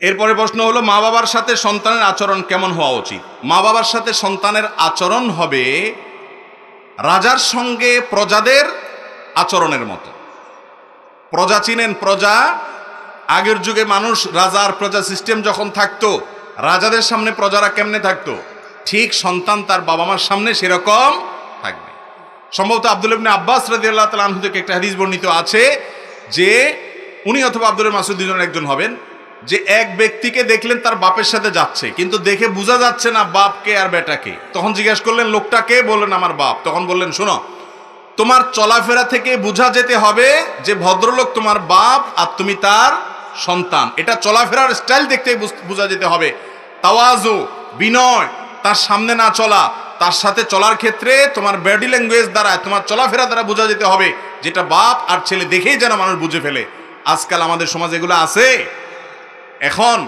এরপরে প্রশ্ন হলো, মা বাবার সাথে সন্তানের আচরণ কেমন হওয়া উচিত? মা বাবার সাথে সন্তানের আচরণ হবে রাজার সঙ্গে প্রজাদের আচরণের মতো। প্রজা চিনেন? প্রজা, আগের যুগে মানুষ রাজা আর প্রজা সিস্টেম যখন থাকতো, রাজাদের সামনে প্রজারা কেমনে থাকতো, ঠিক সন্তান তার বাবা মার সামনে সেরকম থাকবে। সম্ভবত আব্দুল্লাহ ইবনে আব্বাস রাদিয়াল্লাহু তাআলা আনহু থেকে একটা হাদিস বর্ণিত আছে যে উনি অথবা আব্দুল্লাহ মাসউদ দুজনের একজন হবেন, যে এক ব্যক্তিকে দেখলেন তার বাপের সাথে যাচ্ছে, কিন্তু দেখে বোঝা যাচ্ছে না বাপকে আর বেটাকে। তখন জিজ্ঞাসা করলেন লোকটাকে, বললেন আমার বাপ। তখন বললেন শোনো, তোমার চলাফেরা থেকে বোঝা যেতে হবে যে ভদ্রলোক তোমার বাপ আর তুমি তার সন্তান। এটা চলাফেরার স্টাইল দেখতে বোঝা যেতে হবে। তাওয়াজু, বিনয়, তার সামনে না চলা, তার সাথে চলার ক্ষেত্রে তোমার বডি ল্যাঙ্গুয়েজ দ্বারা, তোমার চলাফেরা দ্বারা বোঝা যেতে হবে, যেটা বাপ আর ছেলে দেখেই যেন মানুষ বুঝে ফেলে। আজকাল আমাদের সমাজে এগুলো আছে। এখন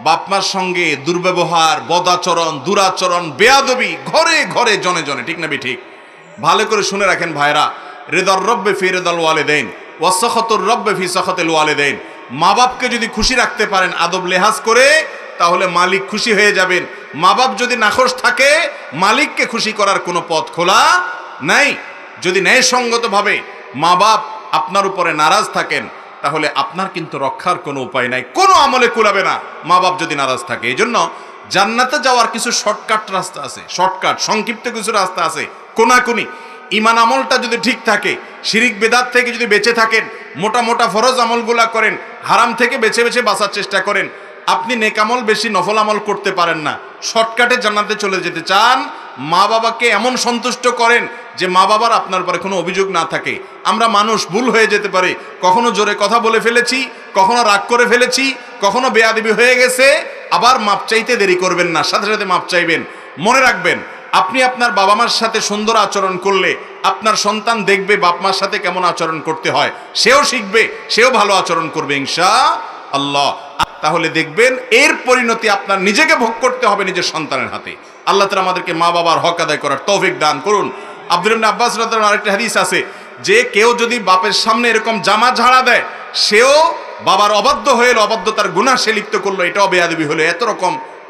বাপ মার সঙ্গে দুর্ব্যবহার, বদাচরণ, দুরাচরণ, বেয়াদবি ঘরে ঘরে জনে জনে, ঠিক না ঠিক? ভালো করে শুনে রাখেন ভাইরা, রিদার রব্বে ফি রিদাল ওয়ালিদাইন ওয়া সাখাতুর রব্বে ফি সাখাতিল ওয়ালিদাইন। মা বাপকে যদি খুশি রাখতে পারেন আদব লেহাজ করে, তাহলে মালিক খুশি হয়ে যাবেন। মা বাপ যদি নাখোশ থাকে, মালিককে খুশি করার কোনো পথ খোলা নাই। যদি ন্যায়সঙ্গতভাবে মা বাপ আপনার উপরে নারাজ থাকেন, তাহলে আপনার কিন্তু রক্ষার কোনো উপায় নাই, কোনো আমলে কুলাবে না মা বাপ যদি নারাজ থাকে। এই জন্য জান্নাতে যাওয়ার কিছু শর্টকাট রাস্তা আছে, শর্টকাট সংক্ষিপ্ত কিছু রাস্তা আছে, কোনাকুনি। ইমান আমলটা যদি ঠিক থাকে, শিরিক বেদাত থেকে যদি বেঁচে থাকেন, মোটা মোটা ফরজ আমলগুলা করেন, হারাম থেকে বেছে বেছে বাঁচার চেষ্টা করেন, আপনি নেক আমল বেশি নফল আমল করতে পারেন না, শর্টকাটে জান্নাতে চলে যেতে চান, মা বাবাকে এমন সন্তুষ্ট করেন যে মা বাবার আপনার উপরে কোনো অভিযোগ না থাকে। আমরা মানুষ, ভুল হয়ে যেতে পারে, কখনো জোরে কথা বলে ফেলেছি, কখনো রাগ করে ফেলেছি, কখনো বেয়াদবি হয়ে গেছে, আবার মাপ চাইতে দেরি করবেন না, সাথে সাথে মাপ চাইবেন। মনে রাখবেন, আপনি আপনার বাবা মার সাথে সুন্দর আচরণ করলে আপনার সন্তান দেখবে বাপ মার সাথে কেমন আচরণ করতে হয়, সেও শিখবে, সেও ভালো আচরণ করবে ইনশাআল্লাহ। তাহলে দেখবেন এর পরিণতি আপনার নিজেকে ভোগ করতে হবে নিজের সন্তানের হাতে। আল্লাহ তাআলা আমাদেরকে মা বাবার হক আদায় করার তৌফিক দান করুন। আব্দুল্লাহ ইবনে আব্বাস রাদিয়াল্লাহু আনহু আরেকটা হাদিস আছে যে কেউ যদি বাপের সামনে এরকম জামা ঝাড়া দেয়, সেও বাবার অবাধ্য হয়ে অবাধ্যতার গুনাহ সে লিপ্ত করলো, এটাও বেয়াদবি হলো।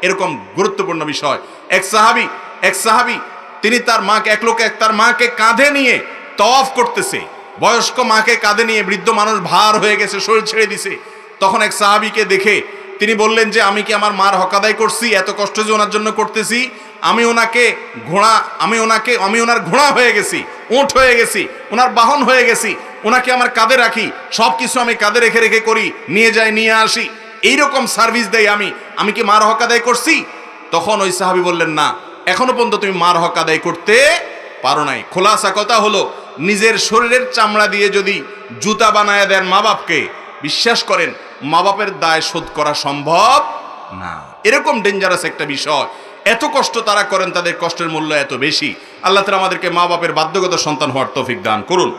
এরকম গুরুত্বপূর্ণ বিষয়। এক সাহাবী তিনি তার মাকে, এক লোক তার মাকে কাঁধে নিয়ে তওয়াফ করতেছে, বয়স্ক মাকে কাঁধে নিয়ে, বৃদ্ধ মানুষ ভার হয়ে গেছে, শরীর ছেড়ে দিছে। তখন এক সাহাবীকে দেখে তিনি বললেন যে আমি কি আমার মার হক আদায় করছি? এত কষ্ট যে ওনার জন্য করতেছি, আমি ওনার ঘোড়া হয়ে গেছি, উট হয়ে গেছি, ওনার বাহন হয়ে গেছি, ওনাকে আমার কাঁধে রাখি, সব কিছু আমি কাঁধে রেখে রেখে করি, নিয়ে যাই নিয়ে আসি, এইরকম সার্ভিস দেই আমি কি মার হক আদায় করছি? তখন ওই সাহাবী বললেন না, এখনো পর্যন্ত তুমি মার হক আদায় করতে পারো নাই। খোলাসা কথা হলো, নিজের শরীরের চামড়া দিয়ে যদি জুতা বানায় দেন মা বাপকে, বিশ্বাস করেন মা বাপের দায় শোধ করা সম্ভব না। এরকম ডেঞ্জারাস একটা বিষয়। এত কষ্ট তারা করেন, তাদের কষ্টের মূল্য এত বেশি। আল্লাহ তাআলা আমাদেরকে মা বাপের বাধ্যগত সন্তান হওয়ার তৌফিক দান করুন।